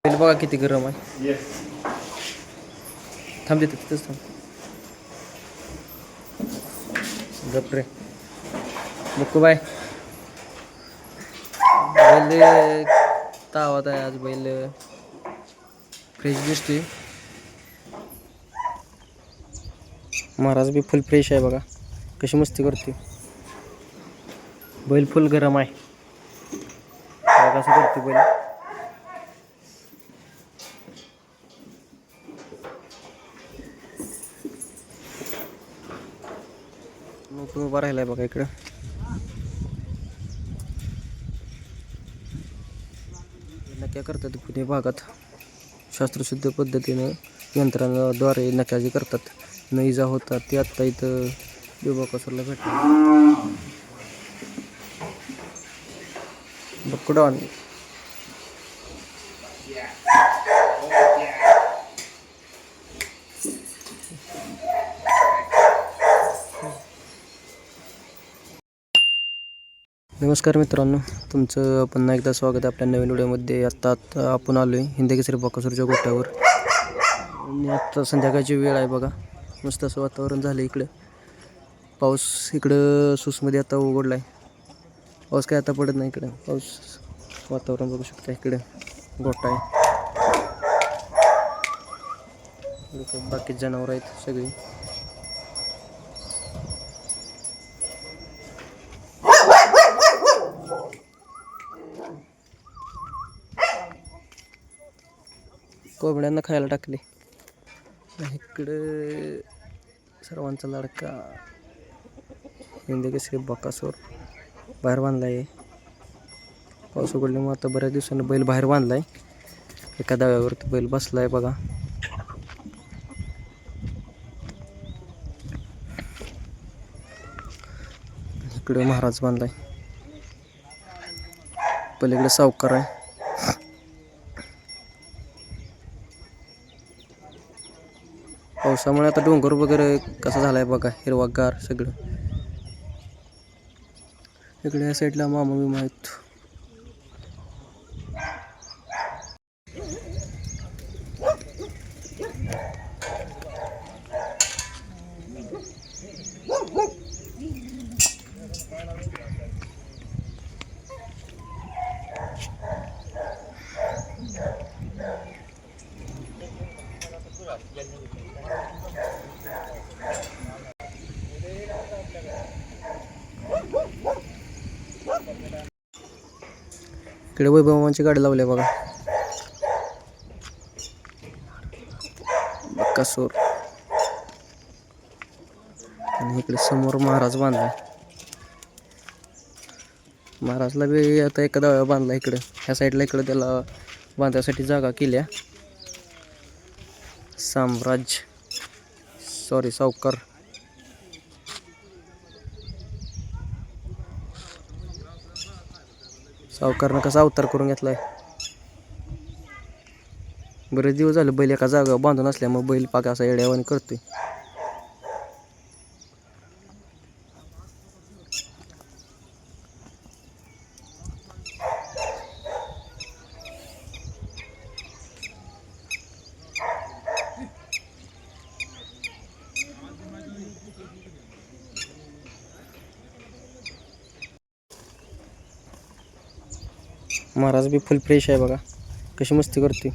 बैल बघा किती गरम आहे. थांब देते तिथंच थांब. गपरे बुक्कू बाय बैल तावात आहे आज. बैल फ्रेश दिसतोय. महाराज बी फुल फ्रेश आहे बघा. कशी मस्ती करते. बैल फुल गरम आहे. कसं करते बैल. मोठं उभा राहिलाय बघा इकडं. नक्या करतात पुणे भागात शास्त्रशुद्ध पद्धतीनं यंत्रांद्वारे नक्या जे करतात. न इजा होतात ते आत्ता इथं बेबाकासूरला भेटतात. बकुडान नमस्कार मित्रांनो, तुमचं पुन्हा एकदा स्वागत आहे आपल्या नवीन व्हिडिओमध्ये. आत्ता आपण आलो आहे हिंदकेसरी बकासूरच्या गोट्यावर आणि आत्ता संध्याकाळची वेळ आहे बघा. मस्त असं वातावरण झालं इकडं. पाऊस इकडं सूसमध्ये आता उघडला आहे. पाऊस काय आता पडत नाही इकडं. पाऊस वातावरण बघू शकता. इकडं गोठा आहे. बाकी जनावर आहेत सगळी. कोंबड्यांना खायला टाकले. इकडं सर्वांचा लाडका हिंदकेसरी बकासूर बाहेर बांधला आहे. पाऊस उघडल्यामुळे आता बऱ्याच दिवसांनी बैल बाहेर बांधला आहे. एका दाव्यावरती बैल बसला आहे बघा. इकडे महाराज बांधलाय. पलीकडे सावकार आहे. पावसामुळे आता डोंगर वगैरे कसं झालाय बघा, हिरवागार सगळं. इकडे या साईडला मामा बिमा आहेत. इकडे वैभवांची गाडी लावली बघा. बकासूर आणि इकडे समोर महाराज बांधलाय. महाराजला बी आता एका दाव्या बांधला. इकडं ह्या साईडला इकडं त्याला बांधण्यासाठी जागा केल्या. सावकार सावकारनं कसा अवतार करून घेतलाय. बरेच दिवस झाले बैल एका जागा बांधून असल्यामुळे बैल पाक असा येड्यावानी करतोय. महाराज बी फुल फ्रेश आहे बघा. कशी मस्ती करते.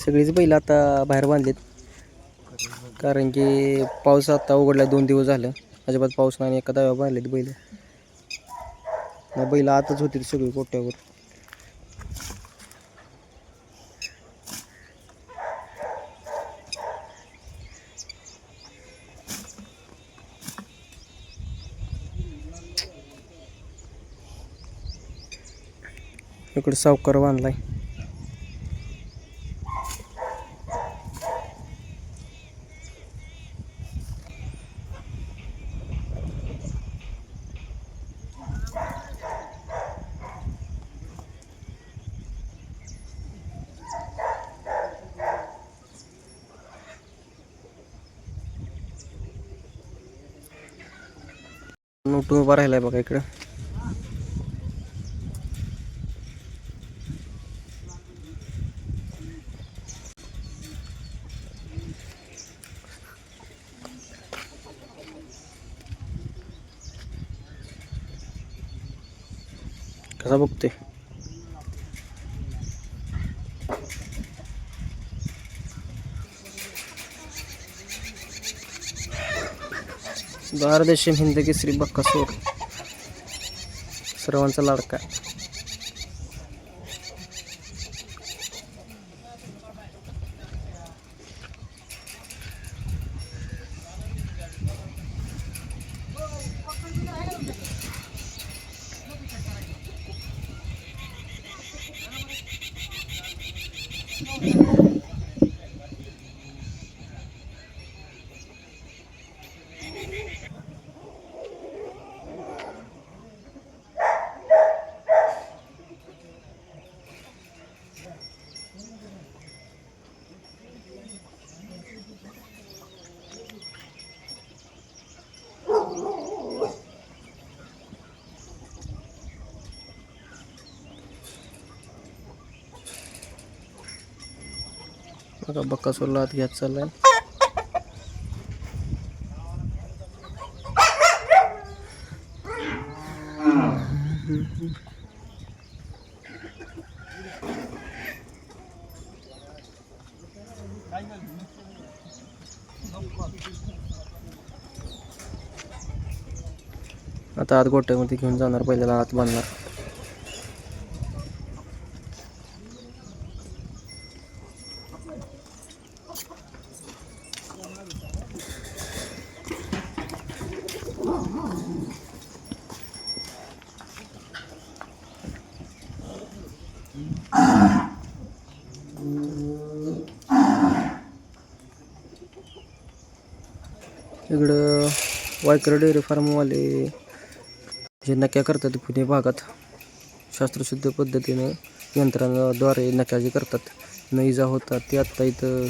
सगळीच बैल आता बाहेर बांधलेत. कारण की पाऊस आता उघडला 2 दिवस झालं. अजिबात पाऊस नाही. एका दाव्या बांधलेत बैल. बैल आतच होती सगळी गोट्यावर. इकडे सावकार बांधलाय. नोटून उभा राहिलाय बघा इकडं. कसा बघतोय? भारदेशी हिंद केसरी बक्कासूर सर्वांचा लाडका. बघा बक्कासूरला आत घ्यायचा चाललाय. आता आत गोट्यामध्ये घेऊन जाणार, पहिल्याला आत बांधणार. इकडं वायकर डेअरी फार्मवाले जे नक्या करतात पुणे भागात, शास्त्रशुद्ध पद्धतीनं यंत्राद्वारे नक्या जे करतात, न इजा होतात, ते आत्ता इथं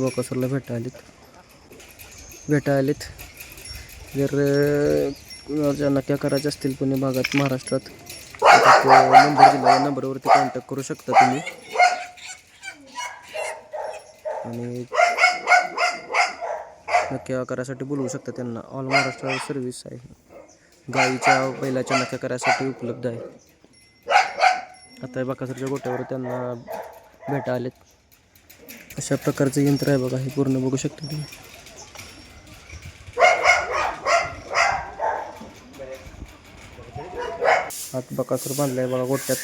बक्कासूरला भेटा आलेत. जर कुणाच्या नक्या करायच्या असतील पुणे भागात महाराष्ट्रात, नंबर दिला, या नंबरवरती कॉन्टॅक्ट करू शकता तुम्ही. आणि नक्या करायसाठी बोलवू शकता त्यांना. ऑल महाराष्ट्र सर्व्हिस आहे. गाईच्या बैलाच्या नक्या करायसाठी उपलब्ध आहे. आता बक्कासूरच्या गोट्यावर त्यांना भेटा आलेत. अशा प्रकारचं यंत्र आहे बघा, हे पूर्ण बघू शकता तुम्ही. आत बक्कासूर बांधलाय बघा गोट्यात.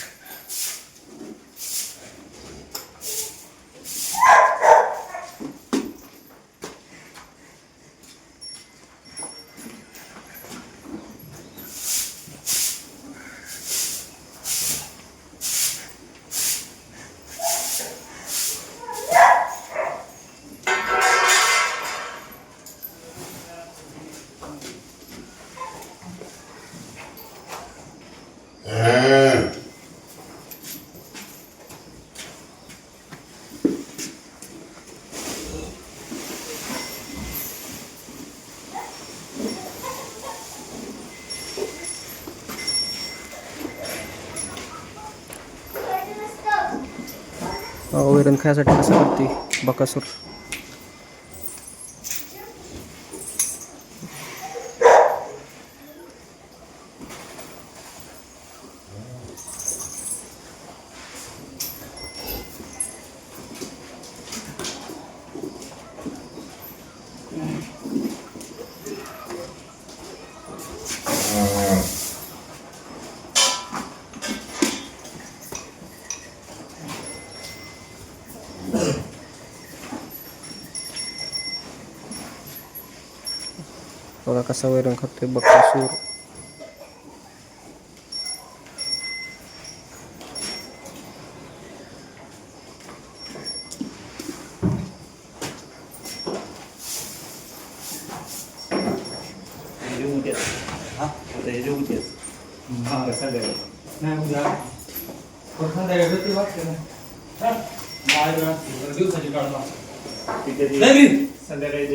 वैरण खायसाठी कसं करते बक्कासूर. बघा कसा वैरण खातोय बक्कासूर. संध्याकाळी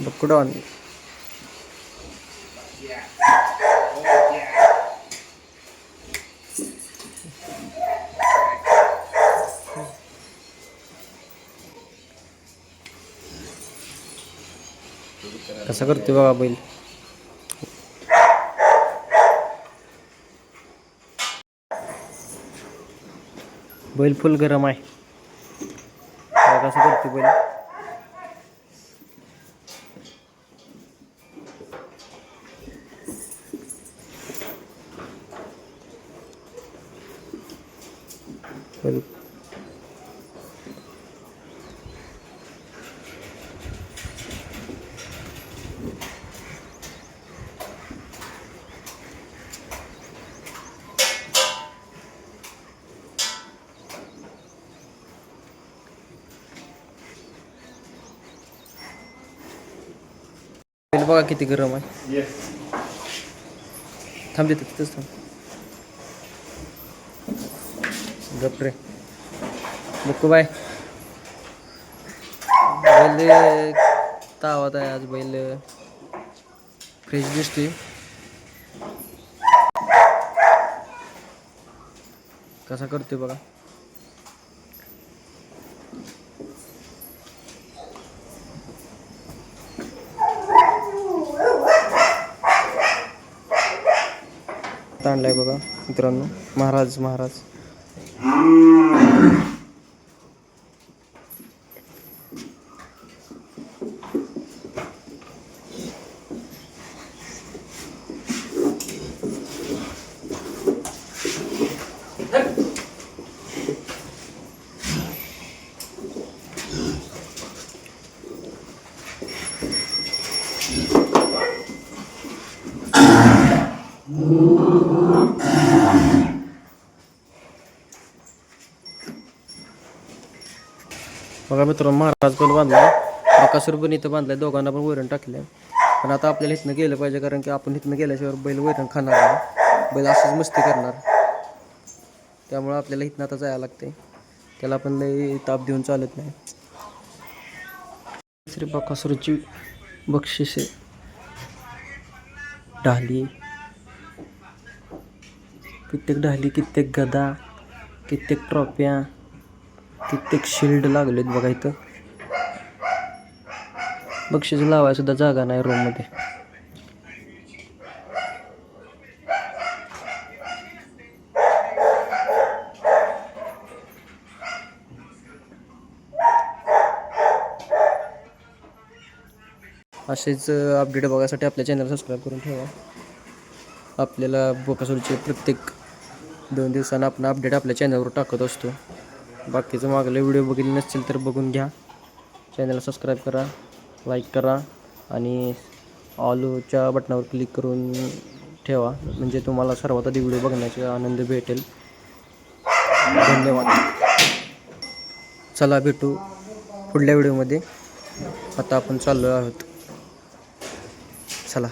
बघ कुठं कसा करते बघा बैल. बैल फुल गरम आहे. कसं करते बैल. बैल बघा किती गरम आहे. थांब देते तिथंच थांब. गप रे बुक्कू बाय. बैल तावात आहे आज. बैल फ्रेश दिसते. कसा करते बघा. ताणलाय बघा मित्रांनो. महाराज बघा मित्रांनो. महाराज पण बांधलाय. बकासूर पण इथं बांधलाय. दोघांना पण वैरण टाकले. पण आता आपल्याला इथनं गेलं पाहिजे, कारण की आपण इथनं गेल्याशिवाय बैल वैरण खाणार नाही. बैल अशीच मस्ती करणार. त्यामुळं आपल्याला इथनं आता जायला लागते. त्याला पण लई ताप देऊन चालत नाही. श्री बकासूरची बक्षिसे, ढाली, कित्येक ढाली, कित्येक गदा, कित्येक ट्रॉफ्या, कित्येक शिल्ड लागलेत बघा इथं. बक्षीस लावायला सुद्धा जागा नाही रूममध्ये. असेच अपडेट बघायसाठी आपल्या चॅनल सबस्क्राईब करून ठेवा. आपल्याला बकासूरचे प्रत्येक 2 दिवसांना आपण अपडेट आपल्या चॅनलवर टाकत असतो. बाकीचं मागले व्हिडिओ बघितले नसतील तर बघून घ्या. चॅनलला सबस्क्राईब करा, लाईक करा आणि ऑलच्या बटनावर क्लिक करून ठेवा, म्हणजे तुम्हाला सर्वात आधी व्हिडिओ बघण्याचा आनंद भेटेल. धन्यवाद. चला भेटू पुढल्या व्हिडिओमध्ये. आता आपण चाललो आहोत. चला.